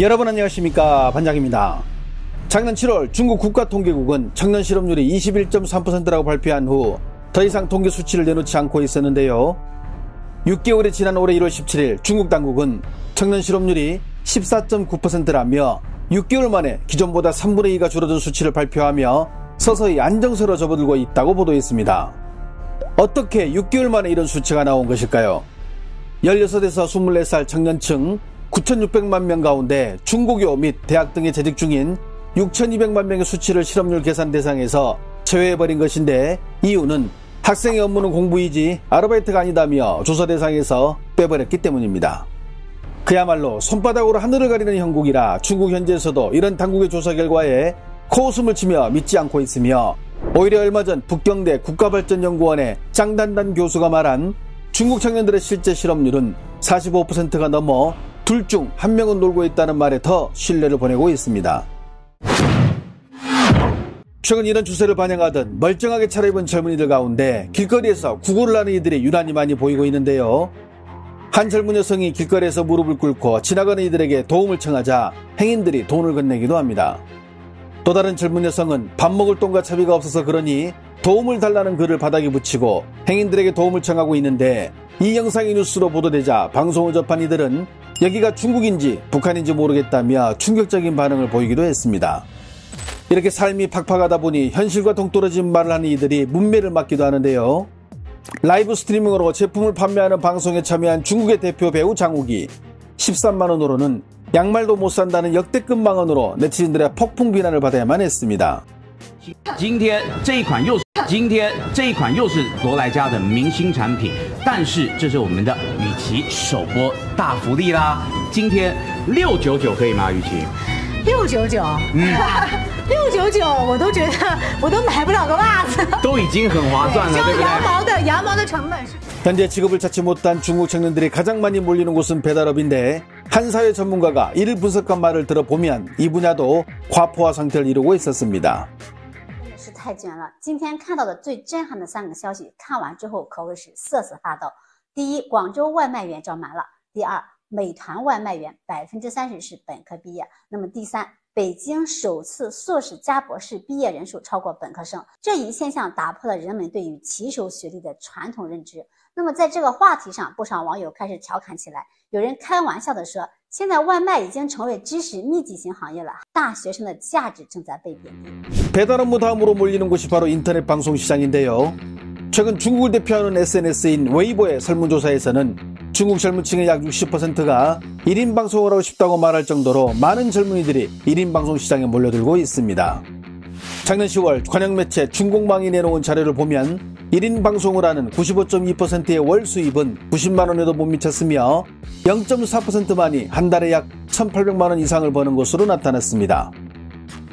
여러분 안녕하십니까, 반장입니다. 작년 7월 중국 국가통계국은 청년 실업률이 21.3%라고 발표한 후 더 이상 통계 수치를 내놓지 않고 있었는데요. 6개월이 지난 올해 1월 17일 중국 당국은 청년 실업률이 14.9%라며 6개월 만에 기존보다 3분의 2가 줄어든 수치를 발표하며 서서히 안정세로 접어들고 있다고 보도했습니다. 어떻게 6개월 만에 이런 수치가 나온 것일까요? 16에서 24살 청년층 9,600만 명 가운데 중고교 및 대학 등에 재직 중인 6,200만 명의 수치를 실업률 계산 대상에서 제외해버린 것인데, 이유는 학생의 업무는 공부이지 아르바이트가 아니다며 조사 대상에서 빼버렸기 때문입니다. 그야말로 손바닥으로 하늘을 가리는 형국이라 중국 현지에서도 이런 당국의 조사 결과에 코웃음을 치며 믿지 않고 있으며, 오히려 얼마 전 북경대 국가발전연구원의 짱단단 교수가 말한 중국 청년들의 실제 실업률은 45%가 넘어 둘 중 한 명은 놀고 있다는 말에 더 신뢰를 보내고 있습니다. 최근 이런 추세를 반영하듯 멀쩡하게 차려입은 젊은이들 가운데 길거리에서 구걸을 하는 이들이 유난히 많이 보이고 있는데요. 한 젊은 여성이 길거리에서 무릎을 꿇고 지나가는 이들에게 도움을 청하자 행인들이 돈을 건네기도 합니다. 또 다른 젊은 여성은 밥 먹을 돈과 차비가 없어서 그러니 도움을 달라는 글을 바닥에 붙이고 행인들에게 도움을 청하고 있는데, 이 영상이 뉴스로 보도되자 방송을 접한 이들은 여기가 중국인지 북한인지 모르겠다며 충격적인 반응을 보이기도 했습니다. 이렇게 삶이 팍팍하다 보니 현실과 동떨어진 말을 하는 이들이 문매를 맞기도 하는데요. 라이브 스트리밍으로 제품을 판매하는 방송에 참여한 중국의 대표 배우 장욱이 13만원으로는 양말도 못 산다는 역대급 망언으로 네티즌들의 폭풍 비난을 받아야만 했습니다. 今天这一款又是罗莱家的明星产品，但是这是我们的雨琦首播大福利啦！今天699可以吗？雨琦699， 699，我都觉得我都买不了个袜子，都已经很划算了，对不对？羊毛的成本是。 현재 직업을 찾지 못한 중국 청년들이 가장 많이 몰리는 곳은 배달업인데, 한 사회 전문가가 이를 분석한 말을 들어보면 이 분야도 과포화 상태를 이루고 있었습니다. 是太卷了。今天看到的最震撼的3个消息，看完之后可谓是瑟瑟发抖。第一，广州外卖员招满了；第二，美团外卖员30%是本科毕业；那么第三，北京首次硕士加博士毕业人数超过本科生。这一现象打破了人们对于骑手学历的传统认知。那么在这个话题上，不少网友开始调侃起来，有人开玩笑地说，现在外卖已经成为知识密集型行业了，大学生的价值正在被贬低。 배달 업무 다음으로 몰리는 곳이 바로 인터넷 방송 시장인데요. 최근 중국을 대표하는 SNS인 웨이보의 설문조사에서는 중국 젊은층의 약 60%가 1인 방송을 하고 싶다고 말할 정도로 많은 젊은이들이 1인 방송 시장에 몰려들고 있습니다. 작년 10월 관영매체 중공망이 내놓은 자료를 보면 1인 방송을 하는 95.2%의 월 수입은 90만원에도 못 미쳤으며 0.4%만이 한 달에 약 1,800만원 이상을 버는 것으로 나타났습니다.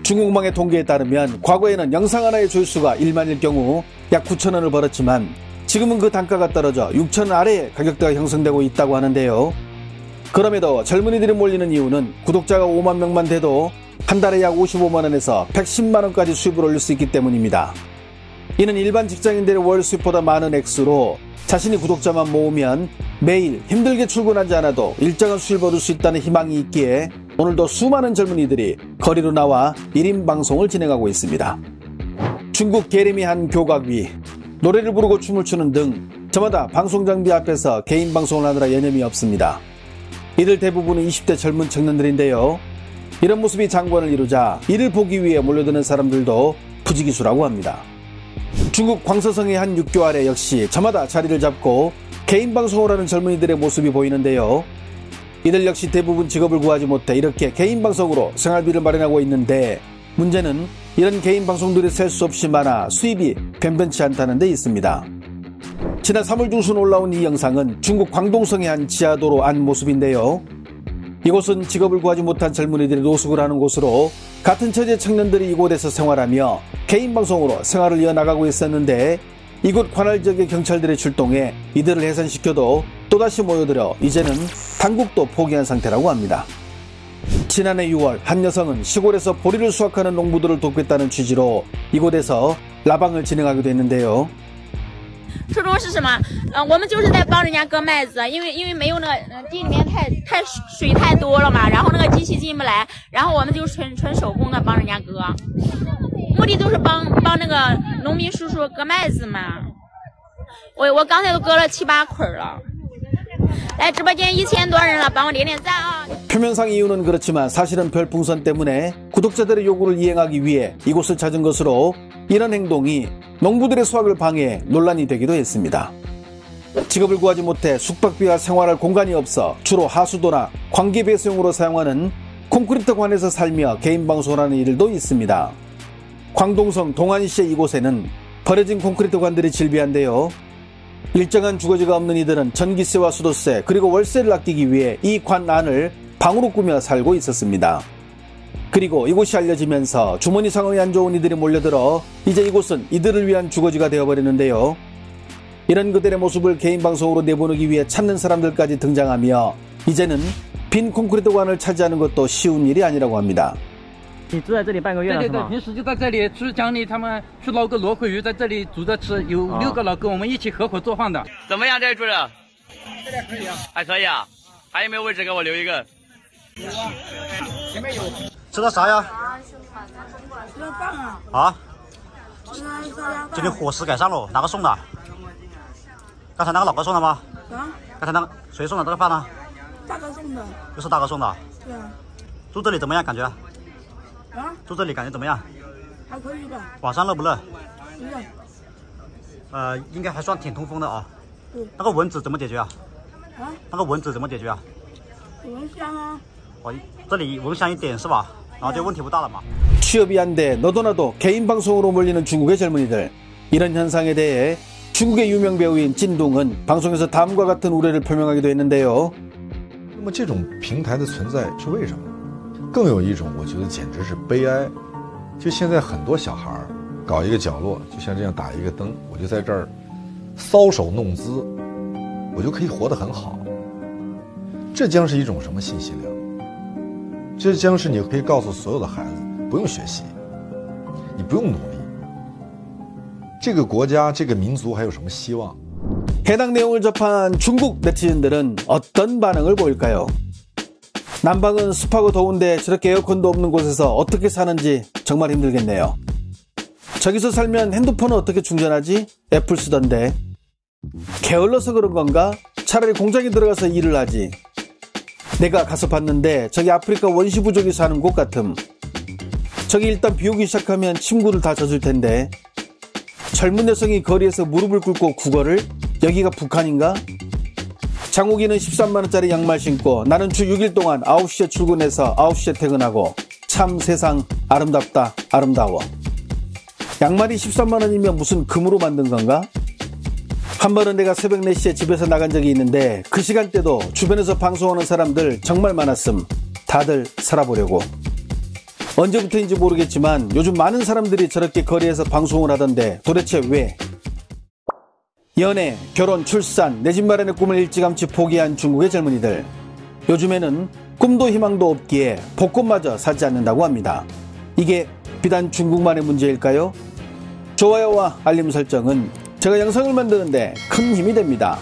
중공망의 통계에 따르면 과거에는 영상 하나의 조회수가 1만일 경우 약 9,000원을 벌었지만, 지금은 그 단가가 떨어져 6,000원 아래의 가격대가 형성되고 있다고 하는데요. 그럼에도 젊은이들이 몰리는 이유는 구독자가 5만 명만 돼도 한 달에 약 55만원에서 110만원까지 수입을 올릴 수 있기 때문입니다. 이는 일반 직장인들의 월 수입보다 많은 액수로 자신이 구독자만 모으면 매일 힘들게 출근하지 않아도 일정한 수입을 얻을 수 있다는 희망이 있기에 오늘도 수많은 젊은이들이 거리로 나와 1인 방송을 진행하고 있습니다. 중국 게레미 한 교각위, 노래를 부르고 춤을 추는 등 저마다 방송 장비 앞에서 개인 방송을 하느라 여념이 없습니다. 이들 대부분은 20대 젊은 청년들인데요. 이런 모습이 장관을 이루자 이를 보기 위해 몰려드는 사람들도 부지기수라고 합니다. 중국 광서성의 한 육교 아래 역시 저마다 자리를 잡고 개인 방송을 하는 젊은이들의 모습이 보이는데요. 이들 역시 대부분 직업을 구하지 못해 이렇게 개인 방송으로 생활비를 마련하고 있는데, 문제는 이런 개인 방송들이 셀 수 없이 많아 수입이 변변치 않다는 데 있습니다. 지난 3월 중순 올라온 이 영상은 중국 광동성의 한 지하도로 안 모습인데요. 이곳은 직업을 구하지 못한 젊은이들이 노숙을 하는 곳으로 같은 처지의 청년들이 이곳에서 생활하며 개인 방송으로 생활을 이어나가고 있었는데, 이곳 관할 지역의 경찰들이 출동해 이들을 해산시켜도 또다시 모여들어 이제는 당국도 포기한 상태라고 합니다. 지난해 6월 한 여성은 시골에서 보리를 수확하는 농부들을 돕겠다는 취지로 이곳에서 라방을 진행하기도 했는데요. 初衷是什么？我们就是在帮人家割麦子，因为没有那个地里面水太多了嘛，然后那个机器进不来，然后我们就纯手工的帮人家割，目的都是帮那个农民叔叔割麦子嘛。我刚才都割了7、8捆了。 来直播间1000多人了，帮我点点赞啊！ 표면상 이유는 그렇지만 사실은 별풍선 때문에 구독자들의 요구를 이행하기 위해 이곳을 찾은 것으로 이런 행동이 농부들의 수확을 방해해 논란이 되기도 했습니다. 직업을 구하지 못해 숙박비와 생활할 공간이 없어 주로 하수도나 관계 배수용으로 사용하는 콘크리트관에서 살며 개인 방송을 하는 이들도 있습니다. 광동성 동안시의 이곳에는 버려진 콘크리트관들이 질비한데요. 일정한 주거지가 없는 이들은 전기세와 수도세 그리고 월세를 아끼기 위해 이 관 안을 방으로 꾸며 살고 있었습니다. 그리고 이곳이 알려지면서 주머니 상황이 안 좋은 이들이 몰려들어 이제 이곳은 이들을 위한 주거지가 되어버리는데요. 이런 그들의 모습을 개인 방송으로 내보내기 위해 찾는 사람들까지 등장하며 이제는 빈 콘크리트 관을 차지하는 것도 쉬운 일이 아니라고 합니다. 你住在这里半个月了是吗？对，平时就在这里吃奖励他们去捞个罗河鱼，在这里煮着吃，有6个老哥我们一起合伙做饭的。怎么样，这位主任？这里可以啊，还可以啊。还有没有位置给我留一个？有啊，前面有。吃的啥呀？吃的饭啊。啊？吃的沙拉饭。今天伙食改善了，哪个送的？刚才那个老哥送的吗？啊？刚才那个谁送的这个饭呢？大哥送的。又是大哥送的。对啊。住这里怎么样？感觉？ 啊，住这里感觉怎么样？还可以吧。晚上热不热？热。应该还算挺通风的啊。对。那个蚊子怎么解决啊？啊？那个蚊子怎么解决啊？蚊香啊。哦，这里蚊香一点是吧？然后就问题不大了嘛。 취업이 안 돼 너도 나도 개인 방송으로 몰리는 중국의 젊은이들. 이런 현상에 대해 중국의 유명 배우인 찐둥은 방송에서 다음과 같은 우려를 표명하기도 했는데요. 那么这种平台的存在是为什么？ 更有一种，我觉得简直是悲哀。就现在很多小孩搞一个角落，就像这样打一个灯，我就在这儿搔首弄姿，我就可以活得很好。这将是一种什么信息量？这将是你可以告诉所有的孩子，不用学习，你不用努力，这个国家、这个民族还有什么希望？ 해당 내용을 접한 중국 네티즌들은 어떤 반응을 보일까요? 남방은 습하고 더운데 저렇게 에어컨도 없는 곳에서 어떻게 사는지 정말 힘들겠네요. 저기서 살면 핸드폰은 어떻게 충전하지? 애플 쓰던데. 게을러서 그런 건가? 차라리 공장에 들어가서 일을 하지. 내가 가서 봤는데 저기 아프리카 원시 부족이 사는 곳 같음. 저기 일단 비 오기 시작하면 침구를 다 젖을 텐데. 젊은 여성이 거리에서 무릎을 꿇고 구걸을? 여기가 북한인가? 장욱이는 13만원짜리 양말 신고 나는 주 6일 동안 9시에 출근해서 9시에 퇴근하고 참 세상 아름답다 아름다워. 양말이 13만원이면 무슨 금으로 만든 건가? 한 번은 내가 새벽 4시에 집에서 나간 적이 있는데 그 시간대도 주변에서 방송하는 사람들 정말 많았음. 다들 살아보려고. 언제부터인지 모르겠지만 요즘 많은 사람들이 저렇게 거리에서 방송을 하던데 도대체 왜? 연애, 결혼, 출산, 내 집 마련의 꿈을 일찌감치 포기한 중국의 젊은이들. 요즘에는 꿈도 희망도 없기에 복권마저 사지 않는다고 합니다. 이게 비단 중국만의 문제일까요? 좋아요와 알림 설정은 제가 영상을 만드는데 큰 힘이 됩니다.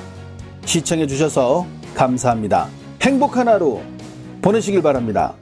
시청해주셔서 감사합니다. 행복한 하루 보내시길 바랍니다.